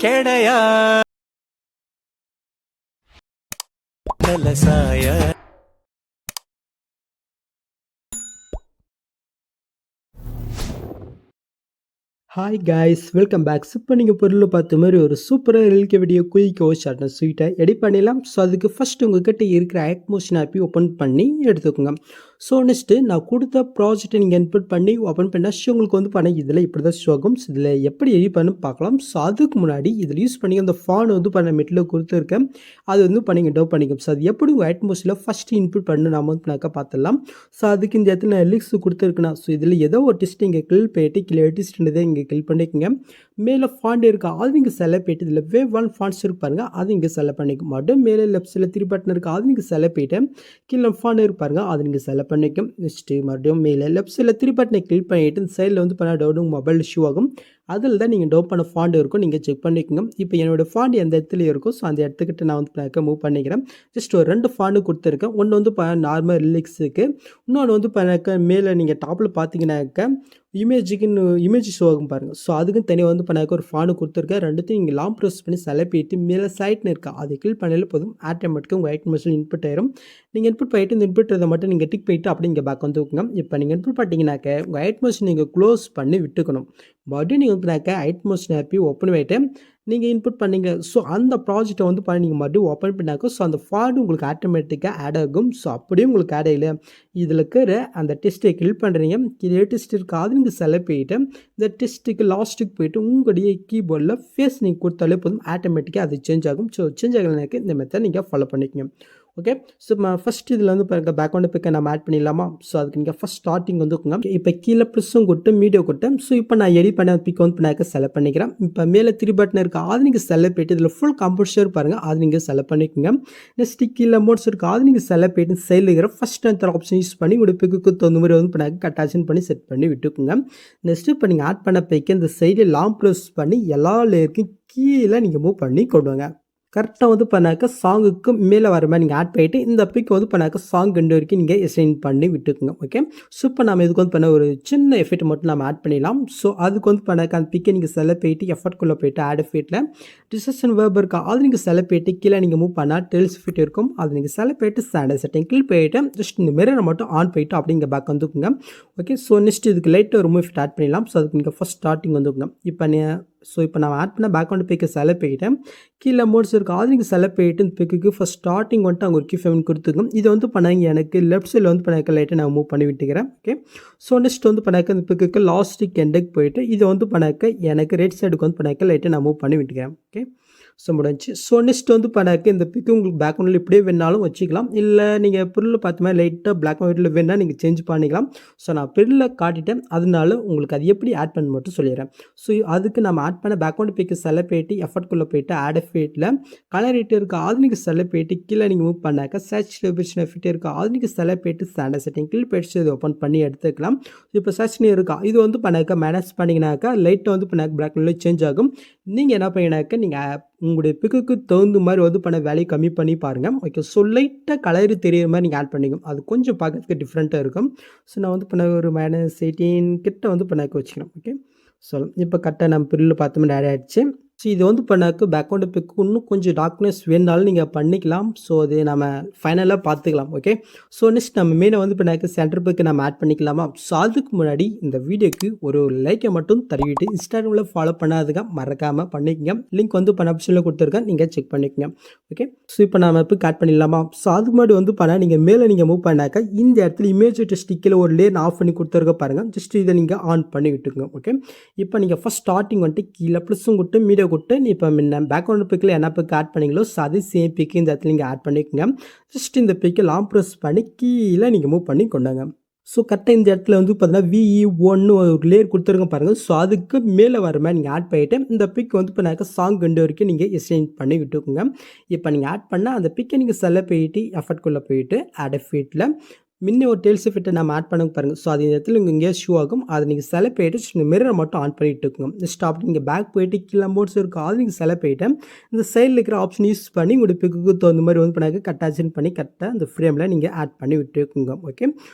ಕೆಡೆಯ ಸಾಯ hi guys, welcome back. இப்போ நீங்கள் பொருள் பார்த்த மாதிரி ஒரு சூப்பராக இருக்க வீடியோ குயிக்கோ ஷார்ட்னஸ் ஸ்வீட்டாக எடிட் பண்ணிடலாம். ஸோ அதுக்கு ஃபஸ்ட்டு உங்கள்கிட்ட இருக்கிற ஆக்மோஷன் ஆப்பி ஓப்பன் பண்ணி எடுத்துக்கோங்க. ஸோ நெக்ஸ்ட்டு நான் கொடுத்த ப்ராஜெக்டை நீங்கள் இன்புட் பண்ணி ஓப்பன் பண்ணால் உங்களுக்கு வந்து பண்ண இதில் இப்படி தான் ஷோ ஆகும். ஸோ இதில் எப்படி எடிட் பண்ணு பார்க்கலாம். ஸோ அதுக்கு முன்னாடி இதில் யூஸ் பண்ணி அந்த ஃபான் வந்து பண்ண மெட்டில் கொடுத்துருக்கேன், அது வந்து பண்ணிங்க டவு பண்ணிக்கும். ஸோ அது எப்படி உங்கள் ஆட்மோஸ்டில் ஃபஸ்ட்டு இன்புட் பண்ணு நம்ம வந்து பண்ணாக்கா பார்த்துடலாம். ஸோ அதுக்கு இந்த இடத்துல நான் லிக்ஸ் கொடுத்துருக்குண்ணா. ஸோ இதில் ஏதோ ஒரு டெஸ்ட் இங்கே கிளிக் போயிட்டு கீழே எடிஸ்ட்ன்றதை இங்கே கிளிக் பண்ணிக்கோங்க. மேலே ஃபாண்ட் இருக்கா அது இங்கே செலக்ட் போயிட்டு இதில் வேவ் ஒன் ஃபாண்ட்ஸ் இருப்பாருங்க, அது இங்கே செலக்ட் பண்ணிக்கும். மட்டும் மேலே லெஃப்ட் சைடில் 3 பட்டன் இருக்குது, அது நீங்கள் செலக்ட் போயிட்டு கீழே ஃபாண்ட் இருப்பாருங்க, அது நீங்கள் செலக்ட் பண்ணிக்கும். நெக்ஸ்ட்டு மறுபடியும் மேலே லெஃப்ட் சைடில் 3 பட்டனை கிளிக் பண்ணிவிட்டு இந்த சைடில் வந்து பண்ணால் டவுன் மொபைல் இஷ்யூ ஆகும். அதில் தான் நீங்கள் டவுன் பண்ண ஃபாண்ட் இருக்கும், நீங்கள் செக் பண்ணிக்கோங்க. இப்போ என்னோடய ஃபாண்ட் எந்த இடத்துல இருக்கும், ஸோ அந்த இடத்துக்கிட்ட நான் வந்து மூவ் பண்ணிக்கிறேன். ஜஸ்ட் ஒரு 2 ஃபாண்டு கொடுத்துருக்கேன். ஒன்று வந்து நார்மல் ரிலிக்ஸுக்கு, இன்னொன்று வந்து மேலே நீங்கள் டாப்பில் பார்த்தீங்கன்னாக்க இமேஜ் ஷோ ஆகும் பாருங்கள். ஸோ அதுக்கும் தனியாக வந்து ஒரு ஃபானு கொடுத்துருக்கேன். ரெண்டுத்தையும் நீங்கள் லாங் ப்ரெஸ் பண்ணி செலக்ட் பண்ணிட்டு மேலே சைட்னு இருக்கா அதை கிளிக் பண்ணாலே போதும், ஆட்டோமேட்டிக்காக உங்கள் ஐட்மோஷன் இன்புட் ஆயிரும். நீங்கள் இன்புட் பண்ணிட்டு இந்த இன்புட்டை மட்டும் நீங்கள் டிக் பண்ணிட்டு அப்படி இங்கே பேக் வந்து வைக்கணும். இப்போ நீங்கள் இன்புட் பண்ணிட்டீங்கன்னாக்க உங்கள் ஐட்மோஷன் நீங்கள் க்ளோஸ் பண்ணி விட்டுக்கணும். மறுபடியும் நீங்கள் வந்து ஐட்மோஷன் ஆப்பி ஓப்பன் பண்ணிவிட்டு நீங்கள் இன்புட் பண்ணீங்க. ஸோ அந்த ப்ராஜெக்டை வந்து பண்ணி நீங்கள் மறுபடியும் ஓப்பன் பண்ணாக்க ஸோ அந்த ஃபார்டு உங்களுக்கு ஆட்டோமேட்டிக்காக ஆட் ஆகும். ஸோ அப்படியே உங்களுக்கு ஆட் ஆகலை இதில் இருக்கிற அந்த டெஸ்ட்டை கிளிக் பண்ணுறீங்க. இதே டெஸ்ட் இருக்காது நீங்கள் செலக்ட் போயிட்டு இந்த டெஸ்ட்டுக்கு லாஸ்ட்டுக்கு போயிட்டு உங்களுடைய கீபோர்டில் ஃபேஸ் நீங்கள் கொடுத்தாலே போதும், ஆட்டோமேட்டிக்காக அது சேஞ்ச் ஆகும். ஸோ சேஞ்ச் ஆகலைனாக்க இந்த மெத்தட் நீங்கள் ஃபாலோ பண்ணிக்கோங்க. ஓகே, ஸோ ஃபஸ்ட் இதில் வந்து பாருங்கள் பேக்ரவுண்டு பிக்கை நம்ம ஆட் பண்ணிடலாமா. ஸோ அதுக்கு நீங்கள் ஃபஸ்ட் ஸ்டார்டிங் வந்துக்குங்க. இப்போ கீழே ப்ளஸும் கொடுத்து மீடியோ கொடுத்தேன். ஸோ இப்போ நான் எடிட் பண்ண பிக் வந்து பண்ணாக்க செலக்ட் பண்ணிக்கிறேன். இப்போ மேலே 3 பட்டன் இருக்குது, அது நீங்கள் செலக்ட் போயிட்டு இதில் ஃபுல் கம்போசர் பாருங்கள், அது நீங்கள் செலக்ட் பண்ணிக்கோங்க. நெக்ஸ்ட்டு கீழே மோட்ஸ் இருக்குது, அது நீங்கள் செலக்ட் போயிட்டு சைடில் இருக்கிற ஃபஸ்ட் அந்த ஆப்ஷன் யூஸ் பண்ணி உங்களுடைய பிக்கு தகுந்த மாதிரி வந்து பண்ணாக்க கட்டாச்சன் பண்ணி செட் பண்ணி விட்டுக்குங்க. நெக்ஸ்ட்டு இப்போ நீங்கள் ஆட் பண்ண பிக்கு இந்த சைடில் லாங் ப்ரெஸ் பண்ணி எல்லா லேயருக்கும் கீழே நீங்கள் மூவ் பண்ணி கொண்டு வாங்க. கரெக்டாக வந்து பண்ணாக்க சாங்குக்கு மேலே வர மாதிரி நீங்கள் ஆட் பண்ணிவிட்டு இந்த பிக் வந்து பண்ணாக்க சாங் 2 வரைக்கும் நீங்கள் எசைன் பண்ணி விட்டுக்குங்க. ஓகே, ஸோ இப்போ நம்ம இதுக்கு வந்து பண்ண ஒரு சின்ன எஃபெக்ட் மட்டும் நம்ம ஆட் பண்ணிடலாம். ஸோ அதுக்கு வந்து பண்ணாக்க அந்த பிக்கை நீங்கள் செலக்ட் போயிட்டு எஃபர்ட்குள்ளே போயிட்டு ஆட் எஃபெக்ட்டில் டிஸ்கஷன் வேர்ப் இருக்கா அது நீங்கள் செலக்ட் போயிட்டு கீழே நீங்கள் மூவ் பண்ணால் டெல்ஸ் ஃபிட் இருக்கும், அது நீங்கள் செலக்ட் போயிட்டு ஸ்டாண்டர்ட் செட்டிங் கிளிக் போயிட்டு ஜஸ்ட் இந்த மிரரை மட்டும் ஆன் போயிட்டு அப்படிங்க பேக் வந்துக்குங்க. ஓகே, ஸோ நெக்ஸ்ட் இதுக்கு லைட்டாக ஒரு மூவ் ஆட் பண்ணிடலாம். ஸோ அதுக்கு நீங்கள் ஃபஸ்ட் ஸ்டார்டிங் வந்துக்குங்க. இப்போ நான் ஆட் பண்ண பேக்ரவுண்ட் பிக்கை செலக்ட் போயிட்டேன். கீழே மோட்ஸ் இருக்குது, அது நீங்கள் செலக்ட் போயிட்டு இந்த பிக்கு ஃபஸ்ட் ஸ்டார்டிங் வந்துட்டு அங்கே ஒரு கீ ஃபேவன் கொடுத்துக்கணும். இதை வந்து பண்ணாங்க எனக்கு லெஃப்ட் சைடில் வந்து பண்ணாக்க லைட்டாக நான் மூவ் பண்ணி விட்டுக்கிறேன். ஓகே, ஸோ நெக்ஸ்ட் வந்து பண்ணாக்க இந்த பிக்கு லாஸ்ட்டுக்கு எண்டுக்கு போயிட்டு இதை வந்து பண்ணாக்க எனக்கு ரைட் சைடுக்கு வந்து பண்ணாக்க லைட்டாக நான் மூவ் பண்ணி விட்டுக்கிறேன். ஓகே, ஸோ முடிஞ்சு. ஸோ நெக்ஸ்ட் வந்து பண்ணாக்க இந்த பிக்கு உங்களுக்கு பேக்ரவுண்டில் இப்படியே வேணாலும் வச்சுக்கலாம், இல்லை நீங்கள் பொருள் பார்த்த மாதிரி லைட்டாக பிளாக் அண்ட் ஒயிட்டில் வேணால் நீங்கள் சேஞ்ச் பண்ணிக்கலாம். ஸோ நான் பொருளை காட்டிட்டேன், அதனால உங்களுக்கு அது எப்படி ஆட் பண்ண மட்டும் சொல்லிடுறேன். ஸோ அதுக்கு நம்ம ஆட் பண்ண பேக்ரவுண்ட் பிக்கு செலக்ட் போயிட்டு எஃபர்ட்குள்ளே போயிட்டு ஆட் எஃபெக்ட்டில் கலர் ரேட் இருக்குது, அது நீங்கள் செலக்ட் போயிட்டு கீழே நீங்கள் மூவ் பண்ணாக்க சர்ச் டெபிஷன் எஃபெக்ட் இருக்குது, அது நீங்கள் செலக்ட் போயிட்டு ஸ்டாண்டர்ட் செட்டிங் கிளிக் போயிட்டு இது ஓப்பன் பண்ணி எடுத்துக்கலாம். இப்போ சர்ச்னு இருக்கா இது வந்து பண்ணாக்க மேனேஜ் பண்ணிங்கனாக்கா லைட்டாக வந்து பண்ணாக்க பிளாக் அண்ட் சேஞ்ச் ஆகும். நீங்கள் என்ன பண்ணினாக்க நீங்கள் உங்களுடைய பிக்குக்கு தகுந்த மாதிரி வந்து பண்ண வேலையை கம்மி பண்ணி பாருங்கள். ஓகே, ஸோ லைட்டாக கலர் தெரியுற மாதிரி நீங்கள் ஆட் பண்ணிக்கணும், அது கொஞ்சம் பார்க்கறதுக்கு டிஃப்ரெண்ட்டாக இருக்கும். ஸோ நான் வந்து பண்ண ஒரு -18 கிட்ட வந்து பண்ணாக்க வச்சுக்கிறேன். ஓகே, ஸோ இப்போ கரெக்டாக நம்ம பிரில் பார்த்த மாதிரி ஆட் ஆகிடுச்சு. ஸோ இது வந்து பண்ணாக்க பேக்ரவுண்டு பிக்கு இன்னும் கொஞ்சம் டார்க்னஸ் வேணுனாலும் நீங்கள் பண்ணிக்கலாம். ஸோ அது நம்ம ஃபைனலாக பார்த்துக்கலாம். ஓகே, ஸோ நெக்ஸ்ட் நம்ம மெயினாக வந்து பண்ணாக்க சென்டர் பிக்கு நம்ம ஆட் பண்ணிக்கலாமா. ஸோ அதுக்கு முன்னாடி இந்த வீடியோக்கு ஒரு லைக்கை மட்டும் தருவிட்டு இன்ஸ்டாகிராமில் ஃபாலோ பண்ணாதுங்க மறக்காமல் பண்ணிக்கங்க. லிங்க் வந்து பண்ண ஆப்ஷனில் கொடுத்துருக்கேன், நீங்கள் செக் பண்ணிக்கோங்க. ஓகே, ஸோ இப்போ நம்ம பிக் ஆட் பண்ணிடலாமா. ஸோ அதுக்கு முன்னாடி வந்து பண்ணால் நீங்கள் மேலே நீங்கள் மூவ் பண்ணாக்க இந்த இடத்துல இமேஜ் ஸ்டிக்கில் ஒரு லேயர் ஆஃப் பண்ணி கொடுத்துருக்க பாருங்கள், ஜஸ்ட் இதை நீங்கள் ஆன் பண்ணி விட்டுக்குங்க. ஓகே, இப்போ நீங்கள் ஃபஸ்ட் ஸ்டார்டிங் வந்துட்டு கீழே ப்ளஸும் கொடுத்து மீடியோ கொடுத்து நீ இப்போ முன்ன பேக்ரவுண்ட் பிக்கில் என்ன பிக் ஆட் பண்ணிங்களோ ஸோ அது சேம் பிக்கு இந்த இடத்துல நீங்கள் ஆட் பண்ணிக்கோங்க. ஜஸ்ட் இந்த பிக்கை லாங் ப்ரெஸ் பண்ணி கீழே நீங்கள் மூவ் பண்ணி கொண்டாங்க. ஸோ கரெக்டாக இந்த இடத்துல வந்து பார்த்தீங்கன்னா VE1 ஒரு லேயர் கொடுத்துருங்க பாருங்கள். ஸோ அதுக்கு மேலே வர மாதிரி நீங்கள் ஆட் பண்ணிவிட்டு இந்த பிக் வந்து இப்போ சாங் 2 வரைக்கும் நீங்கள் எக்ஸ்சேஞ்ச் பண்ணி விட்டுக்கோங்க. இப்போ நீங்கள் ஆட் பண்ணால் அந்த பிக்கை நீங்கள் செலக்ட் போயிட்டு எஃபர்ட்குள்ளே போயிட்டு ஆட் எஃபெக்ட்டில் முன்ன ஒரு டெயில்ஸ் எஃபெக்ட்டை நம்ம ஆட் பண்ண பாருங்க. ஸோ அது இந்த இடத்துல இங்கே ஷோ ஆகும். அதை நீங்கள் செலக்ட் பண்ணிட்டு மிரரை மட்டும் ஆன் பண்ணிட்டு இருக்குங்க. நெக்ஸ்ட் அப்படி நீங்கள் பேக் போயிட்டு கீழே மோட்ஸ் இருக்கும் அது நீங்கள் செலக்ட் பண்ணிட்டு இந்த சைடில் இருக்கிற ஆப்ஷன் யூஸ் பண்ணி உங்களுடைய பிக்குக்கு தகுந்த மாதிரி வந்து பண்ணாக்க கரெக்டாக அட்ஜஸ்ட் பண்ணி கரெக்டாக அந்த ஃப்ரேமில் நீங்கள் ஆட் பண்ணி விட்டுருக்குங்க. ஓகே,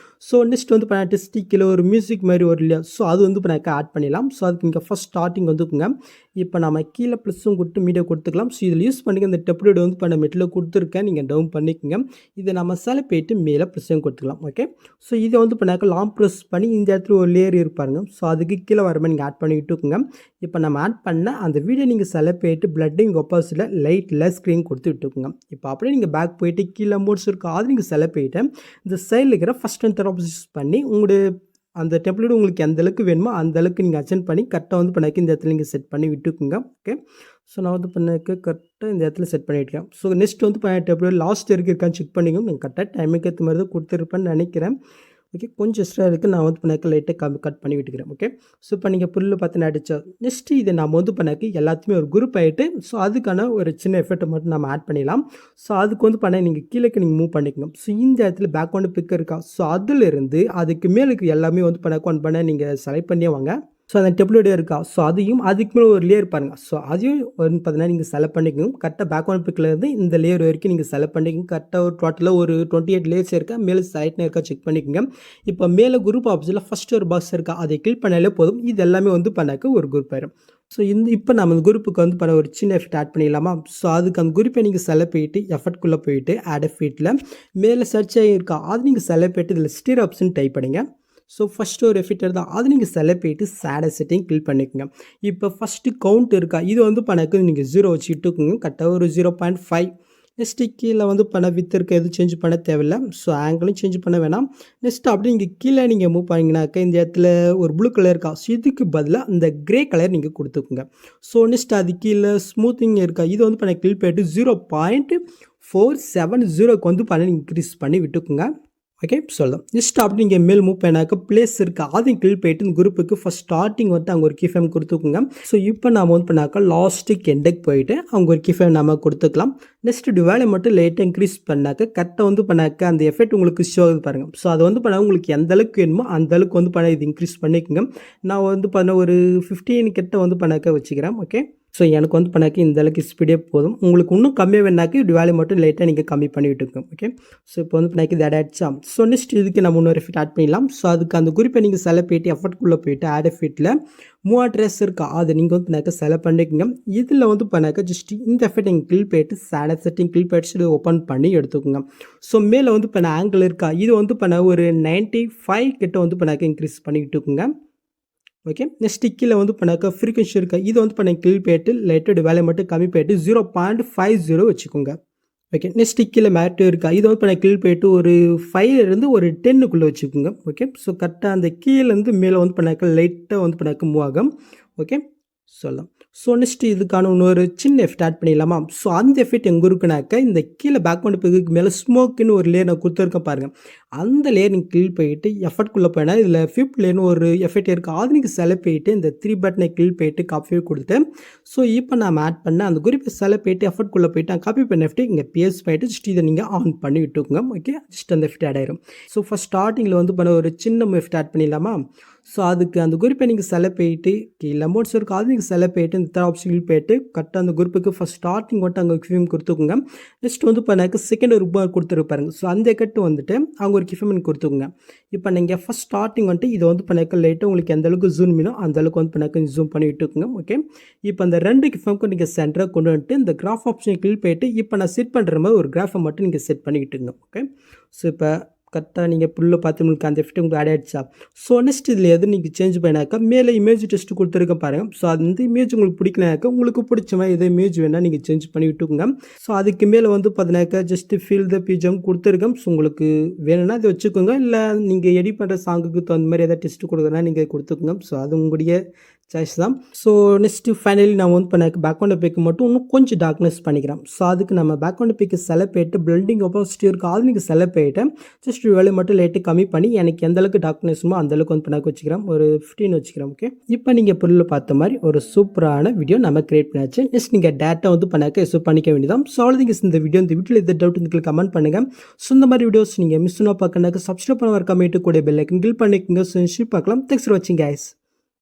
ஸோ நெக்ஸ்ட் வந்து பண்ணாட்டு ஸ்டிக்கில் ஒரு மியூசிக் மாதிரி வரும் இல்லையா, ஸோ அது வந்து பண்ணாக்க ஆட் பண்ணிடலாம். ஸோ அதுக்கு நீங்கள் ஃபஸ்ட் ஸ்டார்டிங் வந்துக்குங்க. இப்போ நம்ம கீழே ப்ளஸும் கொடுத்து மீடியா கொடுத்துக்கலாம். ஸோ இதில் யூஸ் பண்ணிக்க இந்த டெப்லெட் வந்து பண்ண மெட்டில் கொடுத்துருக்கேன், நீங்கள் டவுன் பண்ணிக்கோங்க. இதை நம்ம செலக்ட் பண்ணிட்டு மேலே ப்ளஸும் கொடுத்துக்கலாம். ஓகே, ஸோ இதை வந்து பண்ணாக்க லாங் ப்ரெஸ் பண்ணி இந்த இடத்துல ஒரு லேயர் இருப்பாருங்க. ஸோ அதுக்கு கீழே வர மாதிரி நீங்கள் ஆட் பண்ணி விட்டுக்குங்க. இப்போ நம்ம ஆட் பண்ண அந்த வீடியோ நீங்கள் செலக்ட் பண்ணிட்டு பிளட்டிங் ஒப்பாசிட்டியில் லைட்டில் ஸ்க்ரீன் கொடுத்து விட்டுக்குங்க. இப்போ அப்படியே நீங்கள் பேக் போயிட்டு கீழே மோட்ஸ் இருக்கும் அது நீங்கள் செலக்ட் பண்ணிட்டு இந்த சைடில் இருக்கிற ஃபஸ்ட் அண்ட் தேர்ட் யூஸ் பண்ணி உங்களுடைய அந்த டெம்ப்ளேட் உங்களுக்கு எந்த அளவுக்கு வேணுமோ அந்த அளவுக்கு நீங்கள் அட்ஜஸ்ட் பண்ணி கரெக்டாக வந்து பண்ணாக்க இந்த இடத்துல நீங்கள் செட் பண்ணி விட்டுக்குங்க. ஓகே, ஸோ நான் வந்து பண்ணாக்க கரெக்டாக இந்த இடத்துல செட் பண்ணிவிட்டேன். ஸோ நெக்ஸ்ட் வந்து டெம்ப்ளேட் லாஸ்ட் இருக்கான்னு செக் பண்ணிக்கோங்க. நீங்கள் கரெக்டாக டைமுக்கு ஏற்ற மாதிரி தான் கொடுத்துருப்பேன்னு நினைக்கிறேன். ஓகே, கொஞ்சம் எக்ஸ்ட்ரா இருக்குது, நான் வந்து பண்ணாக்க லைட்டாக கட் பண்ணி விட்டுக்கிறேன். ஓகே, ஸோ இப்போ நீங்கள் புல்லு பார்த்து அடித்தா நெக்ஸ்ட்டு இதை நம்ம வந்து பண்ணாக்க எல்லாத்தையுமே ஒரு குரூப் ஆகிட்டு ஸோ அதுக்கான ஒரு சின்ன எஃபெக்ட்டை மட்டும் நம்ம ஆட் பண்ணிடலாம். ஸோ அதுக்கு வந்து பண்ண நீங்கள் கீழே நீங்கள் மூவ் பண்ணிக்கணும். ஸோ இந்த இடத்துல பேக்ரவுண்டு பிக் இருக்கா, ஸோ அதிலிருந்து அதுக்கு மேலுக்கு எல்லாமே வந்து பண்ணாக்க ஒன் பண்ண நீங்கள் செலக்ட் பண்ணியே வாங்க. ஸோ அந்த டெப்லெட் இருக்கா, ஸோ அதையும் அதுக்கு மேலே ஒரு லேயர் பாருங்கள். ஸோ அதையும் வந்து பார்த்தீங்கன்னா நீங்கள் செலக்ட் பண்ணிக்கணும். கரெக்டாக பேக்ரவுண்ட் பிக்லேருந்து இந்த லேயர் வரைக்கும் நீங்கள் செலக்ட் பண்ணிக்கணும். கரெக்டாக ஒரு டோட்டலாக ஒரு 28 லேயர்ஸ் இருக்கா, மேலே சைட்னு இருக்கா செக் பண்ணிக்கோங்க. இப்போ மேலே குரூப் ஆப்ஷனில் ஃபஸ்ட்டு ஒரு பாக்ஸ் இருக்கா, அதை கிளிக் பண்ணாலே போதும். இது எல்லாமே வந்து பண்ணாக்க ஒரு குரூப் ஆயிடும். ஸோ இப்போ நம்ம இந்த குரூப்புக்கு வந்து பண்ண ஒரு சின்ன எஃபெக்ட் ஆட் பண்ணிடலாமா. ஸோ அதுக்கு அந்த குரூப்பை நீங்கள் செலக்ட் பண்ணிட்டு எஃபெக்ட்குள்ளே போயிட்டு ஆட் எஃபெக்ட்டில் மேலே சர்ச் ஆகியிருக்கா அது நீங்கள் செலக்ட் பண்ணிட்டு இதில் ஸ்டீர் ஆப்ஷன் டைப் பண்ணிங்க. ஸோ ஃபஸ்ட்டு ஒரு எஃபெக்ட் தான் அது நீங்கள் செலக்ட் பண்ணிட்டு சேடை செட்டிங் கிளிக் பண்ணிக்கோங்க. இப்போ ஃபஸ்ட்டு கவுண்ட் இருக்கா, இது வந்து பண்ணக்கு நீங்கள் 0 வச்சுட்டுக்குங்க. கரெக்டாக ஒரு 0.5. நெக்ஸ்ட்டு கீழே வந்து பண்ண வித் இருக்க எதுவும் சேஞ்ச் பண்ண தேவையில்லை. ஸோ ஆங்கிளும் சேஞ்ச் பண்ண வேணாம். நெக்ஸ்ட்டு அப்படி நீங்கள் கீழே நீங்கள் மூவ் பண்ணிங்கனாக்கா இந்த இடத்துல ஒரு ப்ளூ கலர் இருக்கா, ஸோ இதுக்கு பதிலாக இந்த க்ரே கலர் நீங்கள் கொடுத்துக்குங்க. ஸோ நெக்ஸ்ட்டு அது கீழே ஸ்மூத்திங் இருக்கா, இது வந்து பண்ண கிளிக் பண்ணிட்டு 0.470 வந்து பண்ண இன்க்ரீஸ் பண்ணி விட்டுக்குங்க. ஓகே, சொல்லலாம். நெக்ஸ்ட் அப்படி நீங்கள் மேல் மூவ் பண்ணாக்க பிளேஸ் இருக்குது அதையும் கிளிக் போயிட்டு இந்த குரூப்புக்கு ஃபஸ்ட் ஸ்டார்டிங் வந்து அங்கே ஒரு கீஃபேம் கொடுத்துக்குங்க. ஸோ இப்போ நாம் வந்து பண்ணாக்கா லாஸ்ட்டுக்கு எண்டுக்கு போயிட்டு அவங்க ஒரு கீஃபேம் நம்ம கொடுத்துக்கலாம். நெக்ஸ்ட் டிவைலை மட்டும் லைட்டாக இன்க்ரீஸ் பண்ணாக்க கரெக்டாக வந்து பண்ணாக்க அந்த எஃபெக்ட் உங்களுக்கு ஷோ ஆகுது பாருங்கள். ஸோ அதை வந்து பண்ணால் உங்களுக்கு எந்த அளவுக்கு வேணுமோ அந்த அளவுக்கு வந்து பண்ண இது இன்க்ரீஸ் பண்ணிக்கோங்க. நான் வந்து பண்ண ஒரு 15 கிட்ட வந்து பண்ணாக்க வச்சுக்கிறேன். ஓகே, ஸோ எனக்கு வந்து பண்ணாக்க இந்த அளவுக்கு ஸ்பீடே போதும். உங்களுக்கு இன்னும் கம்மியாக வேணாக்கி டிவைலை மட்டும் லைட்டாக நீங்கள் கம்மி பண்ணி விட்டுக்கோங்க. ஓகே, ஸோ இப்போ வந்து பண்ணாக்க இது ஆட் ஆகிடுச்சா. ஸோ நெக்ஸ்ட் இதுக்கு நம்ம இன்னொரு எஃபெக்ட் ஆட் பண்ணிடலாம். ஸோ அதுக்கு அந்த குறிப்பை நீங்கள் செலக்ட் பண்ணிட்டு எஃபெக்ட்குள்ளே போயிட்டு ஆட் எஃபெக்ட்டில் மூவ் ட்ரெஸ் இருக்கா அதை நீங்கள் வந்து பண்ணாக்க செலக்ட் பண்ணிக்கோங்க. இதில் வந்து பண்ணாக்க ஜஸ்ட் இந்த எஃபெக்ட் நீங்கள் கிளிக் பண்ணிட்டு சேடை செட்டிங் கிளிக் பண்ணிட்டு ஓப்பன் பண்ணி எடுத்துக்கோங்க. ஸோ மேலே வந்து பண்ண ஆங்கிள் இருக்கா, இது வந்து பண்ண ஒரு 95 கிட்ட வந்து பண்ணாக்க இன்க்ரீஸ் பண்ணிக்கிட்டுக்குங்க. ஓகே, நெக்ஸ்ட் கீழே வந்து பண்ணாக்க ஃப்ரீக்வன்சி இருக்கா, இது வந்து பண்ண கிளிக் பண்ணிட்டு லைட்டோட வேலையை மட்டும் கம்மி பண்ணிட்டு 0.50 வச்சுக்கோங்க. ஓகே, நெக்ஸ்ட் கீழே மேட்டு இருக்கா, இது வந்து பண்ண கிளிக் பண்ணிட்டு ஒரு 5 ஒரு 10 வச்சுக்கோங்க. ஓகே, ஸோ கரெக்டாக அந்த கீழேருந்து மேலே வந்து பண்ணாக்க லைட்டாக வந்து பண்ணாக்க மூவ் ஆகும். ஓகே, சொல்லலாம். ஸோ நெக்ஸ்ட்டு இதுக்கான இன்னொரு சின்ன எஃபெக்ட் ஆட் பண்ணிடலாமா. ஸோ அந்த எஃபெக்ட் எங்கே இருக்குனாக்க இந்த கீழே பேக்ரவுண்ட் பிக்கு மேலே ஸ்மோக்குன்னு ஒரு லேயர் நான் கொடுத்துருக்கேன் பாருங்கள். அந்த லேயர் நீங்கள் கிளிக் பண்ணிட்டு எஃபெக்ட்குள்ளே போனால் இதில் 5th லேயர்னு ஒரு எஃபெக்ட் இருக்குது அது நீங்கள் செலக்ட் பண்ணிட்டு இந்த 3 பட்டனை கிளிக் பண்ணிட்டு காப்பி கொடுத்து ஸோ இப்போ நான் ஆட் பண்ண அந்த குறிப்பை செலக்ட் பண்ணிட்டு எஃபெக்ட்குள்ளே போயிட்டு காப்பி பண்ண எஃபெக்ட் இங்கே பேஸ்ட் பண்ணிட்டு ஜஸ்ட் இதை நீங்கள் ஆன் பண்ணி விட்டுக்கோங்க. ஓகே, ஜஸ்ட் அந்த எஃபெக்ட் ஆட் ஆயிரும். ஸோ ஃபஸ்ட் ஸ்டார்டிங்கில் வந்து பண்ண ஒரு சின்ன எஃபெக்ட் ஆட் பண்ணிடலாமா. ஸோ அதுக்கு அந்த குறிப்பை நீங்கள் செலக்ட் பண்ணிட்டு கீழே அமௌண்ட்ஸ் இருக்கும் அது நீங்கள் செலக்ட் பண்ணிட்டு இந்த ஆப்ஷன் கிளிக் பண்ணிட்டு கரெக்டாக அந்த குரூப்புக்கு ஃபஸ்ட் ஸ்டார்டிங் மட்டும் அங்கே கிஃபேம் கொடுத்துக்கோங்க. நெக்ஸ்ட் வந்து பண்ணாக்க செகண்ட் ஒரு கொடுத்துருப்பாருங்க. ஸோ அந்த கட்டு வந்துட்டு அவங்க ஒரு கிஃபேம் கொடுத்துக்கோங்க. இப்போ நீங்கள் ஃபஸ்ட் ஸ்டார்டிங் வந்துட்டு இதை வந்து பண்ணாக்க லைட்டாக உங்களுக்கு எந்த அளவுக்கு ஜூம் வேணும் அந்த அளவுக்கு வந்து பண்ணாக்க ஜூம் பண்ணி விட்டுக்குங்க. ஓகே, இப்போ அந்த 2 கிஃபேமுக்கும் நீங்கள் சென்டராக கொண்டு வந்துட்டு இந்த கிராஃப் ஆப்ஷனை கிளிக் பண்ணிட்டு இப்போ நான் செட் பண்ணுற மாதிரி ஒரு கிராஃபை மட்டும் நீங்கள் செட் பண்ணிக்கிட்டுங்க. ஓகே, ஸோ இப்போ கரெக்டாக நீங்கள் புல்ல பார்த்து உங்களுக்கு அந்த எஃபெக்ட் உங்களுக்கு ஆட் ஆகிடுச்சா. ஸோ நெக்ஸ்ட் இதில் எது நீங்கள் சேஞ்ச் பண்ணாக்கா மேலே இமேஜ் டெஸ்ட் கொடுத்துருக்க பாருங்கள். ஸோ அந்த இமேஜ் உங்களுக்கு பிடிக்கலனாக்கா உங்களுக்கு பிடிச்ச மாதிரி எதோ இமேஜ் வேணால் நீங்கள் சேஞ்ச் பண்ணி விட்டுக்குங்க. ஸோ அதுக்கு மேலே வந்து பார்த்தினாக்கா ஜஸ்ட்டு ஃபீல் த பிஜம் கொடுத்துருக்கேன். ஸோ உங்களுக்கு வேணும்னா அதை வச்சுக்கோங்க, இல்லை நீங்கள் எடிட் பண்ணுற சாங்குக்கு தகுந்த மாதிரி எதாவது டெஸ்ட் கொடுக்குறதுனா நீங்கள் கொடுத்துக்கோங்க. ஸோ அது உங்களுடைய சாய்ஸ் தான். ஸோ நெக்ஸ்ட்டு ஃபைனலி நான் வந்து பண்ண பேக்ரவுண்ட் பிக்கு மட்டும் இன்னும் கொஞ்சம் டார்க்னஸ் பண்ணிக்கிறேன். ஸோ அதுக்கு நம்ம பேக்ரவுண்ட் பிக்கு செலக்ட் பண்ணிட்டு பிளெண்டிங் ஆப்போசிட்டி இருக்கும் அது நீங்கள் செலக்ட் பண்ணிட்டு ஜஸ்ட் வேலை மட்டும் லைட்டு கம்மி பண்ணி எனக்கு எந்த அளவுக்கு டார்க்னஸ்மோ அந்த அளவுக்கு வந்து பண்ண வச்சுக்கிறேன். ஒரு 15 வச்சுக்கிறேன். ஓகே, இப்போ நீங்கள் பொருள் பார்த்த மாதிரி ஒரு சூப்பரான வீடியோ நம்ம கிரியேட் பண்ணியாச்சு. நெக்ஸ்ட் நீங்கள் டேட்டா வந்து பண்ணாக்க ஸோ பண்ணிக்க வேண்டியதான். ஸோ அவ்வளோதிங்க இந்த வீடியோவில் எந்த டவுட் வந்து கமெண்ட் பண்ணுங்கள். ஸோ இந்த மாதிரி வீடியோஸ் நீங்கள் மிஸ் பண்ண பார்க்கணுக்கு சப்ஸ்கிரைப் பண்ண வரக்காமட்டு கூட பெல் ஐக்கன் கிளிக் பண்ணிக்கோங்க. ஸோ பார்க்கலாம். தேங்க்ஸ் ஃபார் வாட்சிங் கைஸ்.